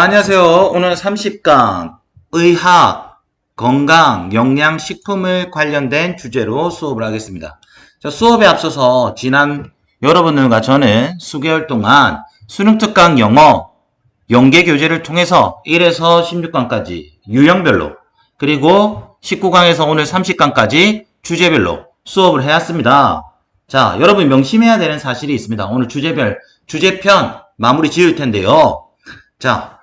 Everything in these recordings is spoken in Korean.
안녕하세요. 오늘 30강 의학, 건강, 영양식품을 관련된 주제로 수업을 하겠습니다. 자, 수업에 앞서서 지난 여러분들과 저는 수개월 동안 수능특강 영어 연계교재를 통해서 1에서 16강까지 유형별로 그리고 19강에서 오늘 30강까지 주제별로 수업을 해왔습니다. 자, 여러분 명심해야 되는 사실이 있습니다. 오늘 주제편 마무리 지을 텐데요. 자,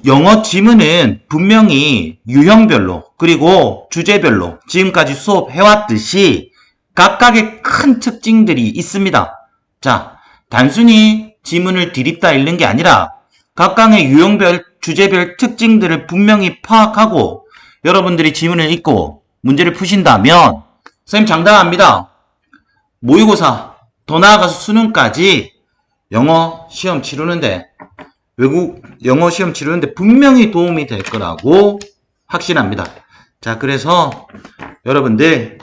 영어 지문은 분명히 유형별로 그리고 주제별로 지금까지 수업해왔듯이 각각의 큰 특징들이 있습니다. 자, 단순히 지문을 디립다 읽는 게 아니라 각각의 유형별, 주제별 특징들을 분명히 파악하고 여러분들이 지문을 읽고 문제를 푸신다면 선생님 장담합니다. 모의고사, 더 나아가서 수능까지 영어 시험 치르는데 외국 영어 시험 치르는데 분명히 도움이 될 거라고 확신합니다. 자, 그래서 여러분들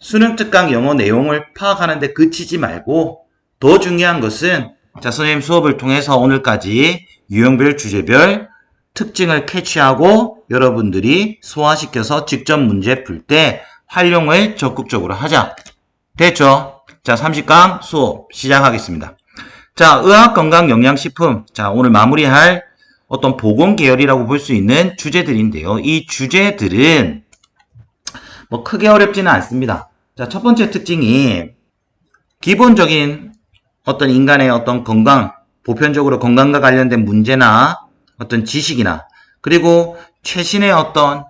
수능 특강 영어 내용을 파악하는데 그치지 말고 더 중요한 것은 자, 선생님 수업을 통해서 오늘까지 유형별, 주제별 특징을 캐치하고 여러분들이 소화시켜서 직접 문제 풀 때 활용을 적극적으로 하자. 됐죠? 자, 30강 수업 시작하겠습니다. 자, 의학, 건강, 영양식품. 자, 오늘 마무리할 어떤 보건 계열이라고 볼 수 있는 주제들인데요. 이 주제들은 뭐 크게 어렵지는 않습니다. 자, 첫 번째 특징이 기본적인 어떤 인간의 어떤 건강, 보편적으로 건강과 관련된 문제나 어떤 지식이나 그리고 최신의 어떤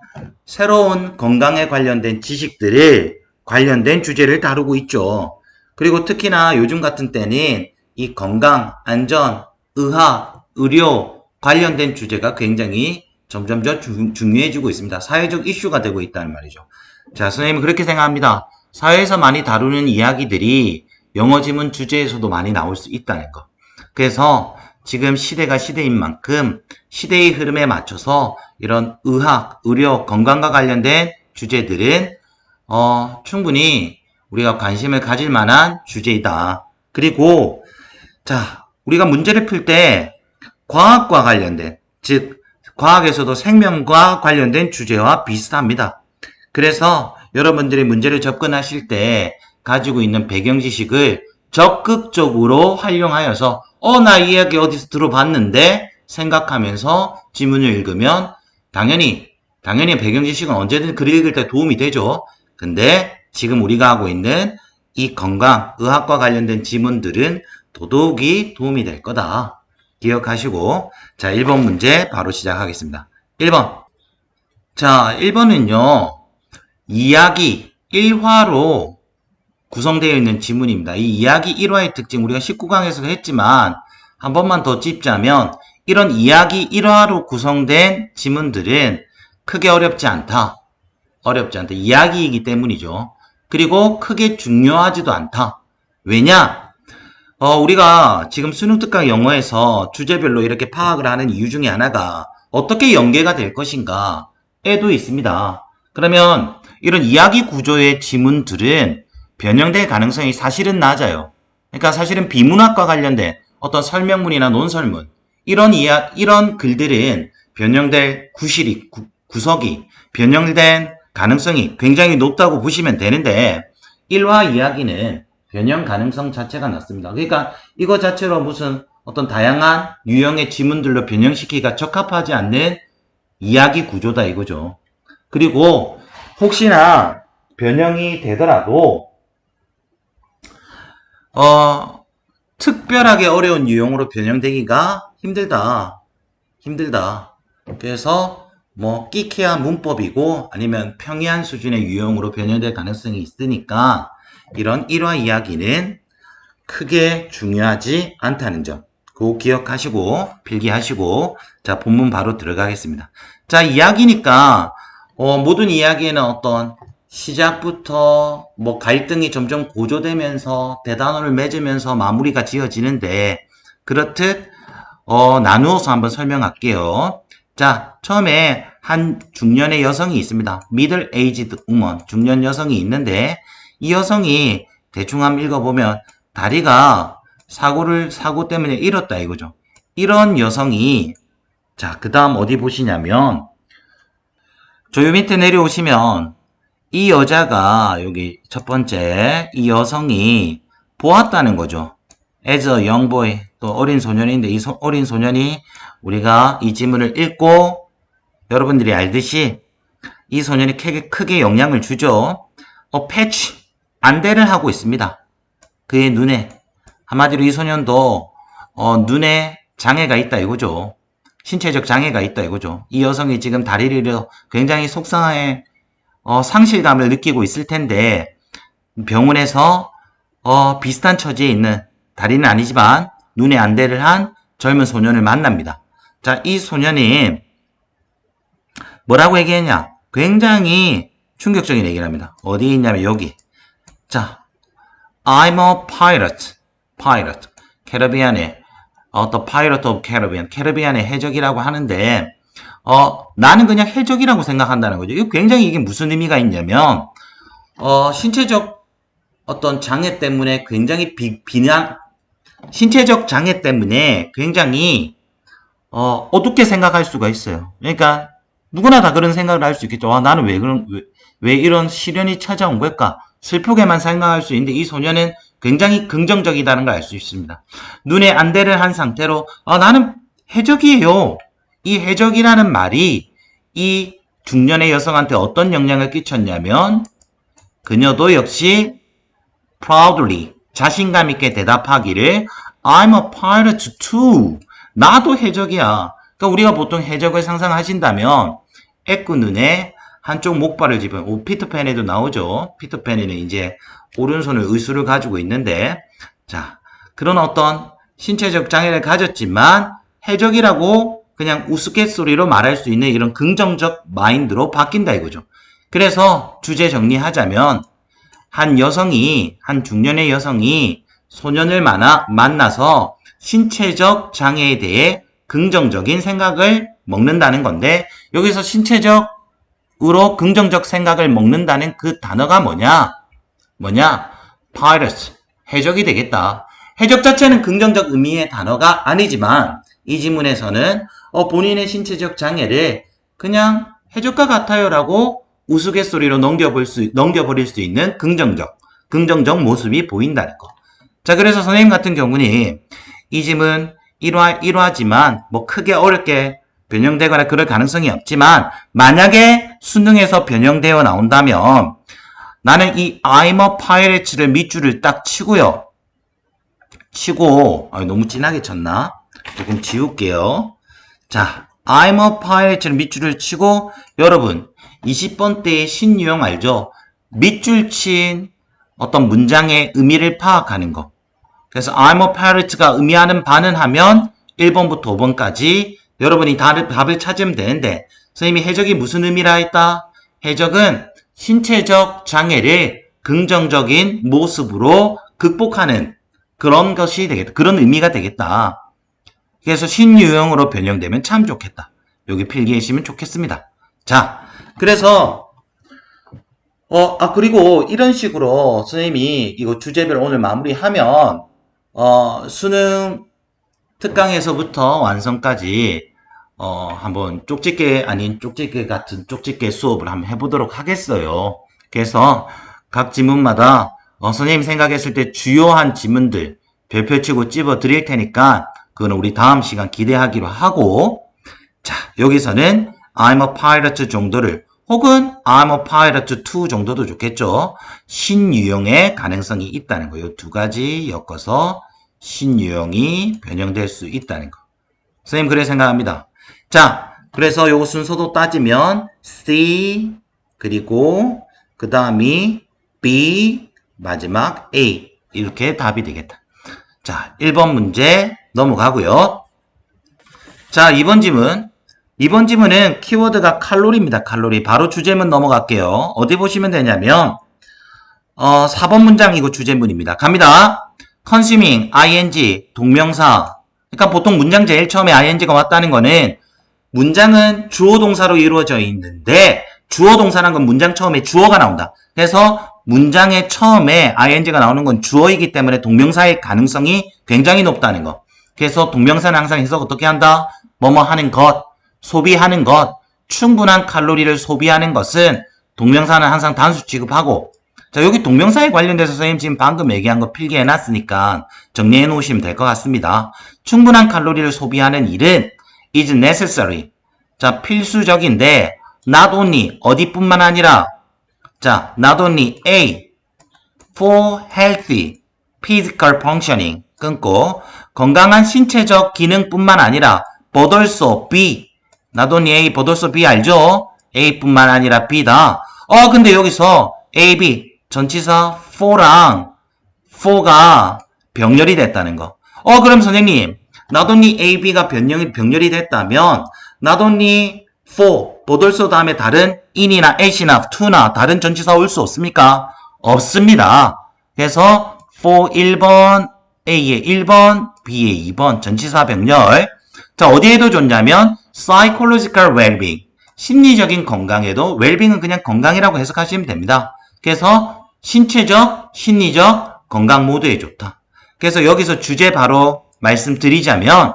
새로운 건강에 관련된 지식들을 관련된 주제를 다루고 있죠. 그리고 특히나 요즘 같은 때는 이 건강, 안전, 의학, 의료 관련된 주제가 굉장히 점점 더 중요해지고 있습니다. 사회적 이슈가 되고 있다는 말이죠. 자, 선생님은 그렇게 생각합니다. 사회에서 많이 다루는 이야기들이 영어 지문 주제에서도 많이 나올 수 있다는 거. 그래서 지금 시대가 시대인 만큼 시대의 흐름에 맞춰서 이런 의학, 의료, 건강과 관련된 주제들은 충분히 우리가 관심을 가질 만한 주제이다. 그리고 자, 우리가 문제를 풀 때 과학과 관련된, 즉 과학에서도 생명과 관련된 주제와 비슷합니다. 그래서 여러분들이 문제를 접근하실 때 가지고 있는 배경 지식을 적극적으로 활용하여서 나 이 이야기 어디서 들어봤는데 생각하면서 지문을 읽으면 당연히 배경 지식은 언제든 글 읽을 때 도움이 되죠. 근데 지금 우리가 하고 있는 이 건강, 의학과 관련된 지문들은 더더욱이 도움이 될 거다. 기억하시고 자, 1번 문제 바로 시작하겠습니다. 1번. 자, 1번은요. 이야기 1화로 구성되어 있는 지문입니다. 이 이야기 1화의 특징 우리가 19강에서도 했지만 한 번만 더 짚자면 이런 이야기 1화로 구성된 지문들은 크게 어렵지 않다. 이야기이기 때문이죠. 그리고 크게 중요하지도 않다. 왜냐? 우리가 지금 수능특강 영어에서 주제별로 이렇게 파악을 하는 이유 중에 하나가 어떻게 연계가 될 것인가에도 있습니다. 그러면 이런 이야기 구조의 지문들은 변형될 가능성이 사실은 낮아요. 그러니까 사실은 비문학과 관련된 어떤 설명문이나 논설문 이런 글들은 변형될 구석이 변형된 가능성이 굉장히 높다고 보시면 되는데 1화 이야기는 변형 가능성 자체가 낮습니다. 그러니까 이거 자체로 무슨 어떤 다양한 유형의 지문들로 변형시키기가 적합하지 않는 이야기 구조다 이거죠. 그리고 혹시나 변형이 되더라도 특별하게 어려운 유형으로 변형되기가 힘들다. 그래서 뭐 끼케야 문법이고 아니면 평이한 수준의 유형으로 변형될 가능성이 있으니까 이런 1화 이야기는 크게 중요하지 않다는 점. 그거 기억하시고 필기하시고 자, 본문 바로 들어가겠습니다. 자, 이야기니까 모든 이야기에는 어떤 시작부터 뭐 갈등이 점점 고조되면서 대단원을 맺으면서 마무리가 지어지는데 그렇듯 나누어서 한번 설명할게요. 자, 처음에 한 중년의 여성이 있습니다. middle aged woman, 중년 여성이 있는데 이 여성이 대충 한번 읽어보면 다리가 사고 때문에 잃었다 이거죠. 이런 여성이 자, 그 다음 어디 보시냐면, 저 요 밑에 내려오시면, 이 여자가, 여기 첫 번째, 이 여성이 보았다는 거죠. as a young boy, 또 어린 소년인데, 이 어린 소년이 우리가 이 지문을 읽고, 여러분들이 알듯이, 이 소년이 크게 영향을 주죠. 패치, 안대를 하고 있습니다. 그의 눈에. 한마디로 이 소년도, 눈에 장애가 있다 이거죠. 신체적 장애가 있다 이거죠. 이 여성이 지금 다리를 굉장히 속상해, 상실감을 느끼고 있을 텐데, 병원에서, 비슷한 처지에 있는, 다리는 아니지만, 눈에 안대를 한 젊은 소년을 만납니다. 자, 이 소년이, 뭐라고 얘기했냐? 굉장히 충격적인 얘기를 합니다. 어디에 있냐면, 여기. 자, I'm a pirate. pirate. 캐리비안의, The Pirate of Caribbean. 캐리비안의 해적이라고 하는데, 나는 그냥 해적이라고 생각한다는 거죠. 이거 굉장히 이게 무슨 의미가 있냐면, 신체적 어떤 장애 때문에 굉장히 신체적 장애 때문에 굉장히, 어둡게 생각할 수가 있어요. 그러니까, 누구나 다 그런 생각을 할 수 있겠죠. 나는 왜 이런 시련이 찾아온 걸까? 슬프게만 생각할 수 있는데, 이 소년은 굉장히 긍정적이다는 걸 알 수 있습니다. 눈에 안대를 한 상태로, 나는 해적이에요. 이 해적이라는 말이 이 중년의 여성한테 어떤 영향을 끼쳤냐면, 그녀도 역시 proudly, 자신감 있게 대답하기를 I'm a pirate too. 나도 해적이야. 그러니까 우리가 보통 해적을 상상하신다면 애꾸 눈에 한쪽 목발을 집은 피터팬에도 나오죠. 피터팬에는 이제 오른손을 의수를 가지고 있는데, 자, 그런 어떤 신체적 장애를 가졌지만 해적이라고 그냥 우스갯소리로 말할 수 있는 이런 긍정적 마인드로 바뀐다 이거죠. 그래서 주제 정리하자면 한 중년의 여성이 소년을 만나서 신체적 장애에 대해 긍정적인 생각을 먹는다는 건데, 여기서 신체적으로 긍정적 생각을 먹는다는 그 단어가 뭐냐? pirates. 해적이 되겠다. 해적 자체는 긍정적 의미의 단어가 아니지만, 이 지문에서는 본인의 신체적 장애를 그냥 해적과 같아요라고 우스갯소리로 넘겨버릴 수 있는 긍정적 모습이 보인다는 거. 자, 그래서 선생님 같은 경우는 이 지문 1화지만 뭐 크게 어렵게 변형되거나 그럴 가능성이 없지만, 만약에 수능에서 변형되어 나온다면 나는 이 I'm a pirate를 밑줄을 딱 치고요. 너무 진하게 쳤나? 조금 지울게요. 자, I'm a pirate를 밑줄을 치고, 여러분 20번 때의 신유형 알죠? 밑줄 친 어떤 문장의 의미를 파악하는 거. 그래서 I'm a pirate가 의미하는 바는 하면 1번부터 5번까지 여러분이 답을 찾으면 되는데, 선생님이 해적이 무슨 의미라 했다? 해적은 신체적 장애를 긍정적인 모습으로 극복하는 그런 것이 되겠다. 그런 의미가 되겠다. 그래서 신유형으로 변형되면 참 좋겠다. 여기 필기하시면 좋겠습니다. 자, 그래서 그리고 이런 식으로 선생님이 이거 주제별 오늘 마무리하면 수능 특강에서부터 완성까지 한번 쪽집게 아닌 쪽집게 같은 쪽집게 수업을 한번 해보도록 하겠어요. 그래서 각 지문마다 선생님 생각했을 때 주요한 지문들 별표치고 찝어 드릴 테니까 그거는 우리 다음 시간 기대하기로 하고, 자, 여기서는 I'm a pirate 정도를, 혹은 I'm a pirate 2 정도도 좋겠죠. 신유형의 가능성이 있다는 거. 이 두 가지 엮어서 신유형이 변형될 수 있다는 거. 선생님 그래 생각합니다. 자, 그래서 요 순서도 따지면 C, 그리고 그 다음이 B, 마지막 A, 이렇게 답이 되겠다. 자, 1번 문제 넘어가고요. 자, 2번 지문은 키워드가 칼로리입니다. 칼로리. 바로 주제문 넘어갈게요. 어디 보시면 되냐면 4번 문장 이거 주제문입니다. 갑니다. consuming, ing, 동명사. 그러니까 보통 문장 제일 처음에 ing가 왔다는 거는 문장은 주어 동사로 이루어져 있는데, 주어 동사란 건 문장 처음에 주어가 나온다. 그래서 문장의 처음에 ing가 나오는 건 주어이기 때문에 동명사의 가능성이 굉장히 높다는 거. 그래서 동명사는 항상 해석 어떻게 한다? 뭐뭐 하는 것, 소비하는 것, 충분한 칼로리를 소비하는 것은 동명사는 항상 단수 취급하고, 자, 여기 동명사에 관련돼서 선생님 지금 방금 얘기한 거 필기해놨으니까 정리해 놓으시면 될 것 같습니다. 충분한 칼로리를 소비하는 일은 is necessary. 자, 필수적인데, not only, 어디뿐만 아니라, 자, not only A, for healthy, physical functioning, 끊고, 건강한 신체적 기능뿐만 아니라, but also B, not only A, but also B 알죠? A뿐만 아니라 B다. 근데 여기서 A, B, 전치사 for랑 for가 병렬이 됐다는 거. 그럼 선생님, not only A, B가 병렬이 됐다면, not only for, but also 다음에 다른 in이나 at이나 to나 다른 전치사 올 수 없습니까? 없습니다. 그래서 for 1번, A의 1번, B의 2번 전치사 병렬. 자, 어디에도 좋냐면 psychological well-being, 심리적인 건강에도 well-being은 그냥 건강이라고 해석하시면 됩니다. 그래서 신체적, 심리적 건강 모두에 좋다. 그래서 여기서 주제 바로 말씀드리자면,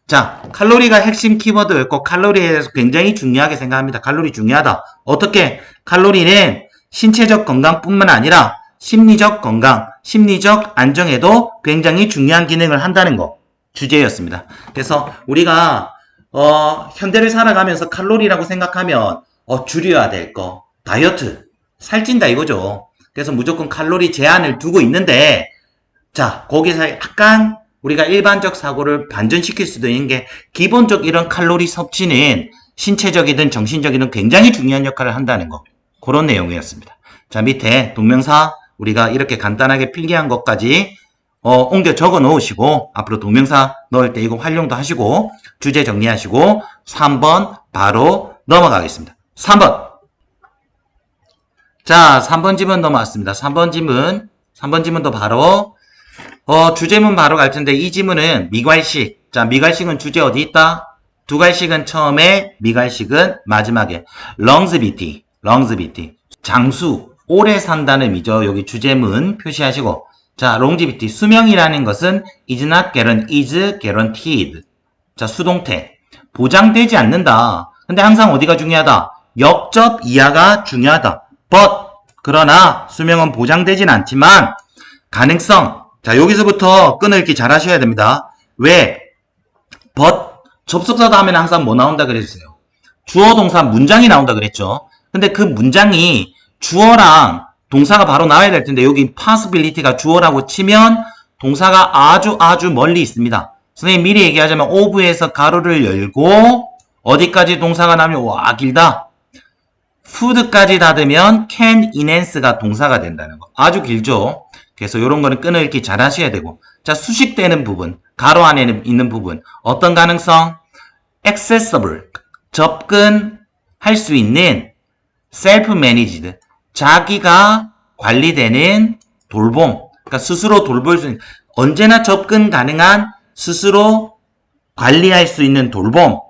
자, 칼로리가 핵심 키워드였고 칼로리에 대해서 굉장히 중요하게 생각합니다. 칼로리 중요하다. 어떻게? 칼로리는 신체적 건강뿐만 아니라 심리적 건강, 심리적 안정에도 굉장히 중요한 기능을 한다는 거 주제였습니다. 그래서 우리가 현대를 살아가면서 칼로리라고 생각하면 줄여야 될 거, 다이어트, 살찐다 이거죠. 그래서 무조건 칼로리 제한을 두고 있는데, 자, 거기서 약간 우리가 일반적 사고를 반전시킬 수도 있는 게, 기본적 이런 칼로리 섭취는 신체적이든 정신적이든 굉장히 중요한 역할을 한다는 거, 그런 내용이었습니다. 자, 밑에 동명사 우리가 이렇게 간단하게 필기한 것까지 옮겨 적어 놓으시고, 앞으로 동명사 넣을 때 이거 활용도 하시고, 주제 정리하시고 3번 바로 넘어가겠습니다. 3번. 자, 3번 지문 넘어왔습니다. 3번 지문도 바로 주제문 바로 갈 텐데, 이 지문은 미괄식. 자, 미괄식은 주제 어디 있다? 두괄식은 처음에, 미괄식은 마지막에. longevity. 장수, 오래 산다는 의미죠. 여기 주제문 표시하시고. 자, longevity, 수명이라는 것은 is not guaranteed. 자, 수동태. 보장되지 않는다. 근데 항상 어디가 중요하다? 역접 이하가 중요하다. but, 그러나 수명은 보장되진 않지만 가능성. 자, 여기서부터 끈을 잘 하셔야 됩니다. 왜? but, 접속사 다음에는 항상 뭐 나온다 그랬어요? 주어 동사 문장이 나온다 그랬죠. 근데 그 문장이 주어랑 동사가 바로 나와야 될 텐데, 여기 possibility가 주어라고 치면 동사가 아주 멀리 있습니다. 선생님 미리 얘기하자면 of에서 가로를 열고 어디까지 동사가 나면 와 길다. food까지 닫으면 can enhance가 동사가 된다는 거. 아주 길죠. 그래서 이런 거는 끈을 읽기 잘 하셔야 되고. 자, 수식되는 부분, 가로 안에 있는 부분, 어떤 가능성? accessible, 접근할 수 있는, self-managed, 자기가 관리되는 돌봄, 그러니까 스스로 돌볼 수 있는, 언제나 접근 가능한, 스스로 관리할 수 있는 돌봄,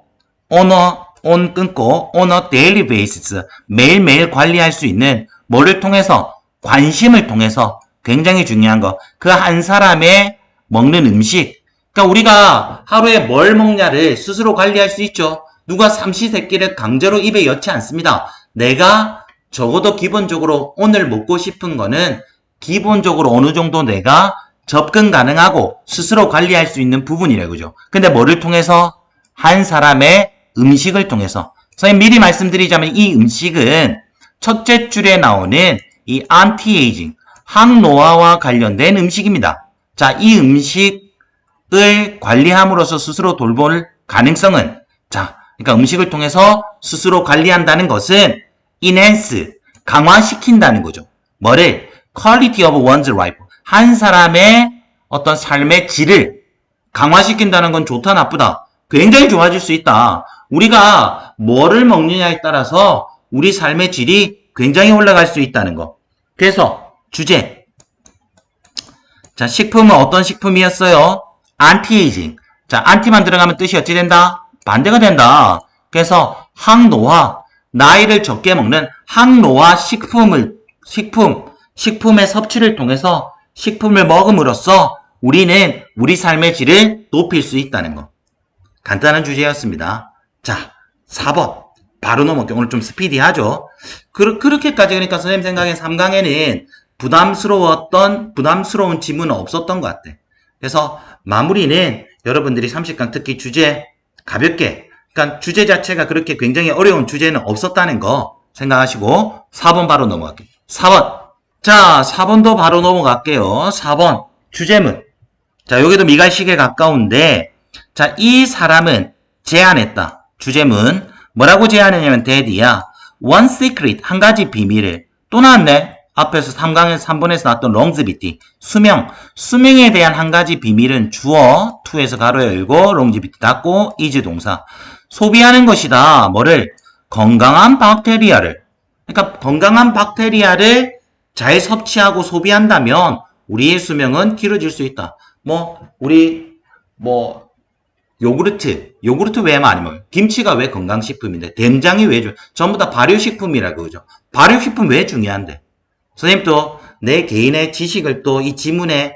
on 끊고, on a daily basis, 매일매일 관리할 수 있는, 뭐를 통해서? 관심을 통해서. 굉장히 중요한 거. 그 한 사람의 먹는 음식. 그러니까 우리가 하루에 뭘 먹냐를 스스로 관리할 수 있죠. 누가 삼시세끼를 강제로 입에 넣지 않습니다. 내가 적어도 기본적으로 오늘 먹고 싶은 거는 기본적으로 어느 정도 내가 접근 가능하고 스스로 관리할 수 있는 부분이래, 그죠? 근데 뭐를 통해서? 한 사람의 음식을 통해서. 선생님 미리 말씀드리자면 이 음식은 첫째 줄에 나오는 이 안티에이징, 항노화와 관련된 음식입니다. 자, 이 음식을 관리함으로써 스스로 돌볼 가능성은, 자, 그러니까 음식을 통해서 스스로 관리한다는 것은 enhance, 강화시킨다는 거죠. 뭐를? quality of one's life, 한 사람의 어떤 삶의 질을 강화시킨다는 건 좋다 나쁘다? 굉장히 좋아질 수 있다. 우리가 뭐를 먹느냐에 따라서 우리 삶의 질이 굉장히 올라갈 수 있다는 거. 그래서 주제. 자, 식품은 어떤 식품이었어요? 안티에이징. 자, 안티만 들어가면 뜻이 어찌 된다? 반대가 된다. 그래서 항노화, 나이를 적게 먹는 항노화 식품의 섭취를 통해서 식품을 먹음으로써 우리는 우리 삶의 질을 높일 수 있다는 거. 간단한 주제였습니다. 자, 4번. 바로 넘어갈게요. 오늘 좀 스피디하죠? 그렇게까지, 그러니까 선생님 생각엔 3강에는 부담스러운 지문은 없었던 것 같아. 그래서 마무리는 여러분들이 30강 특히 주제 가볍게, 그러니까 주제 자체가 그렇게 굉장히 어려운 주제는 없었다는 거 생각하시고 4번 바로 넘어갈게요. 4번. 자, 4번도 바로 넘어갈게요. 4번. 주제문. 자, 여기도 미갈식에 가까운데, 자, 이 사람은 제안했다. 주제문. 뭐라고 제안했냐면, 데디야. one secret, 한 가지 비밀을. 또 나왔네. 앞에서 3번에서 나왔던 longevity. 수명에 대한 한 가지 비밀은 주어, to에서 가로 열고, longevity 닫고, is 동사. 소비하는 것이다. 뭐를? 건강한 박테리아를. 그러니까 건강한 박테리아를 잘 섭취하고 소비한다면 우리의 수명은 길어질 수 있다. 요구르트 왜 많이 먹어요? 김치가 왜 건강식품인데? 된장이 왜 전부 다 발효식품이라고 그러죠. 발효식품 왜 중요한데? 선생님도 내 개인의 지식을 또 이 지문에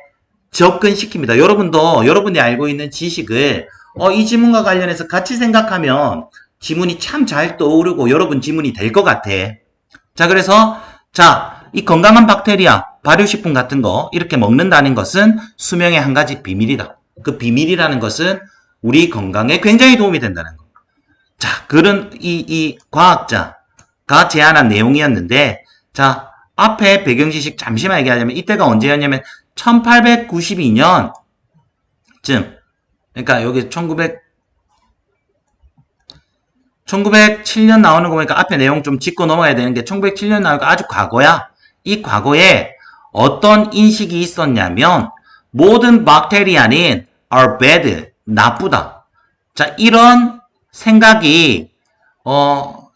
접근시킵니다. 여러분도 여러분이 알고 있는 지식을 이 지문과 관련해서 같이 생각하면 지문이 참 잘 떠오르고 여러분 지문이 될 것 같아. 자, 그래서 이 건강한 박테리아, 발효식품 같은 거 이렇게 먹는다는 것은 수명의 한 가지 비밀이다. 그 비밀이라는 것은 우리 건강에 굉장히 도움이 된다는 거. 자, 그런 이 과학자가 제안한 내용이었는데, 자, 앞에 배경 지식 잠시만 얘기하자면 이때가 언제였냐면 1892년쯤. 그러니까 여기 1907년 나오는 거 보니까 앞에 내용 좀 짚고 넘어가야 되는 게 1907년 나오니까 아주 과거야. 이 과거에 어떤 인식이 있었냐면 모든 박테리아는 are bad, 나쁘다. 자, 이런 생각이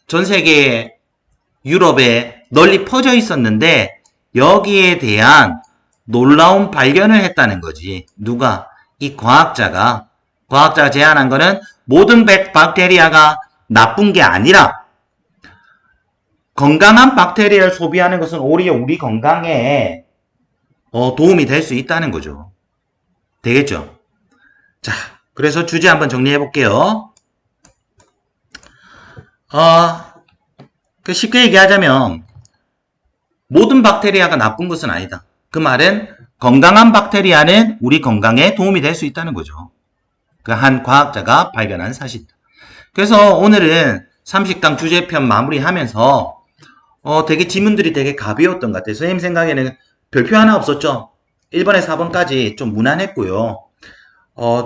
전 세계 유럽에 널리 퍼져 있었는데 여기에 대한 놀라운 발견을 했다는 거지. 누가? 이 과학자가 제안한 거는 모든 박테리아가 나쁜 게 아니라 건강한 박테리아를 소비하는 것은 오히려 우리 건강에 도움이 될 수 있다는 거죠. 되겠죠? 자, 그래서 주제 한번 정리해 볼게요. 쉽게 얘기하자면 모든 박테리아가 나쁜 것은 아니다. 그 말은 건강한 박테리아는 우리 건강에 도움이 될 수 있다는 거죠. 그 한 과학자가 발견한 사실이다. 그래서 오늘은 30강 주제편 마무리하면서 되게 지문들이 되게 가벼웠던 것 같아요. 선생님 생각에는 별표 하나 없었죠? 1번에서 4번까지 좀 무난했고요.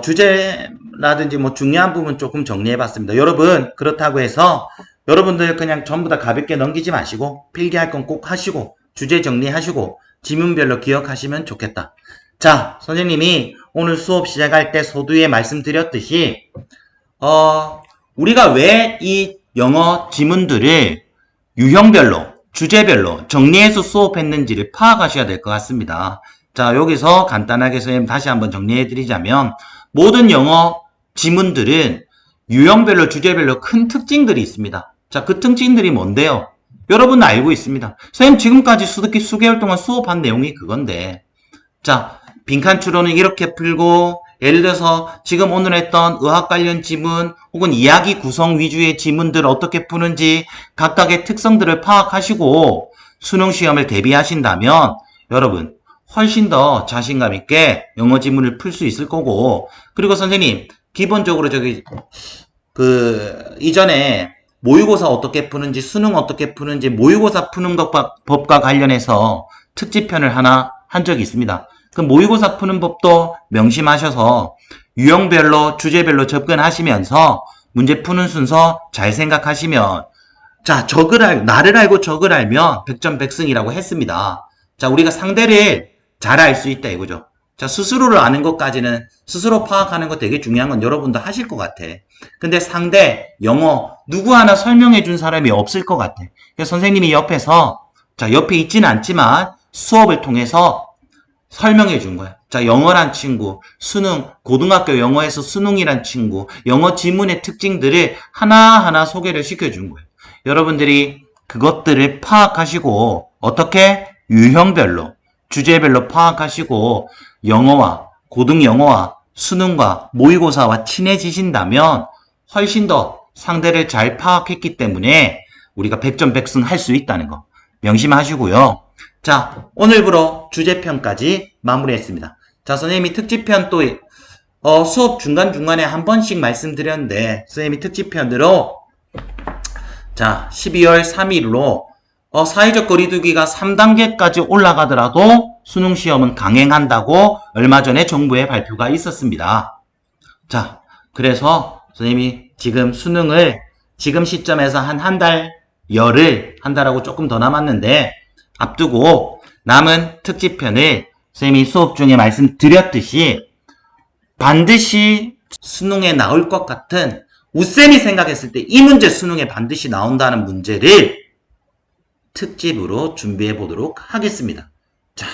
주제라든지 중요한 부분 조금 정리해봤습니다. 여러분, 그렇다고 해서 여러분들 그냥 전부 다 가볍게 넘기지 마시고 필기할 건 꼭 하시고 주제 정리하시고 지문별로 기억하시면 좋겠다. 자, 선생님이 오늘 수업 시작할 때 서두에 말씀드렸듯이 우리가 왜 이 영어 지문들을 유형별로, 주제별로 정리해서 수업했는지를 파악하셔야 될 것 같습니다. 자, 여기서 간단하게 선생님 다시 한번 정리해드리자면 모든 영어 지문들은 유형별로, 주제별로 큰 특징들이 있습니다. 자, 그 특징들이 뭔데요? 여러분 알고 있습니다. 선생님 지금까지 수개월 동안 수업한 내용이 그건데, 자, 빈칸 추론은 이렇게 풀고, 예를 들어서 지금 오늘 했던 의학 관련 지문 혹은 이야기 구성 위주의 지문들을 어떻게 푸는지 각각의 특성들을 파악하시고 수능 시험을 대비하신다면 여러분 훨씬 더 자신감 있게 영어 지문을 풀 수 있을 거고, 그리고 선생님 기본적으로 이전에 모의고사 어떻게 푸는지, 수능 어떻게 푸는지, 모의고사 푸는 법과 관련해서 특집편을 하나 한 적이 있습니다. 그 모의고사 푸는 법도 명심하셔서 유형별로, 주제별로 접근하시면서 문제 푸는 순서 잘 생각하시면, 자, 나를 알고 적을 알면 백전백승이라고 했습니다. 자, 우리가 상대를 잘 알 수 있다 이거죠. 자, 스스로를 아는 것까지는, 스스로 파악하는 거 되게 중요한 건 여러분도 하실 것 같아. 근데 상대, 영어, 누구 하나 설명해 준 사람이 없을 것 같아. 그래서 선생님이 옆에서, 자, 옆에 있지는 않지만 수업을 통해서 설명해 준 거야. 자, 영어란 친구, 수능, 고등학교 영어에서 수능이란 친구, 영어 지문의 특징들을 하나하나 소개를 시켜준 거예요. 여러분들이 그것들을 파악하시고, 어떻게? 유형별로, 주제별로 파악하시고, 영어와, 고등영어와 수능과 모의고사와 친해지신다면 훨씬 더 상대를 잘 파악했기 때문에 우리가 백전백승 할 수 있다는 거 명심하시고요. 자, 오늘부로 주제편까지 마무리했습니다. 자, 선생님이 특집편 또 수업 중간중간에 한 번씩 말씀드렸는데 선생님이 특집편으로 자 12월 3일로 사회적 거리두기가 3단계까지 올라가더라도 수능시험은 강행한다고 얼마 전에 정부의 발표가 있었습니다. 자, 그래서 선생님이 지금 수능을 지금 시점에서 한 달, 한 달하고 조금 더 남았는데 앞두고 남은 특집편을 선생님이 수업 중에 말씀드렸듯이 반드시 수능에 나올 것 같은 우쌤이 생각했을 때 이 문제 수능에 반드시 나온다는 문제를 특집으로 준비해 보도록 하겠습니다. 자,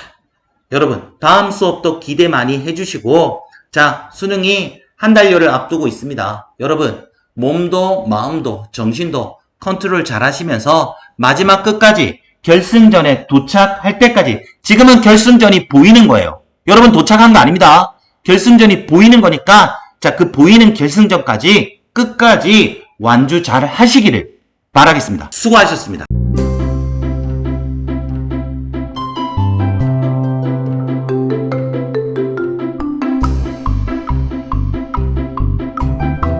여러분 다음 수업도 기대 많이 해주시고 자, 수능이 한 달여를 앞두고 있습니다. 여러분 몸도 마음도 정신도 컨트롤 잘 하시면서 마지막 끝까지 결승전에 도착할 때까지 지금은 결승전이 보이는 거예요. 여러분 도착한 거 아닙니다. 결승전이 보이는 거니까 자, 그 보이는 결승전까지 끝까지 완주 잘 하시기를 바라겠습니다. 수고하셨습니다.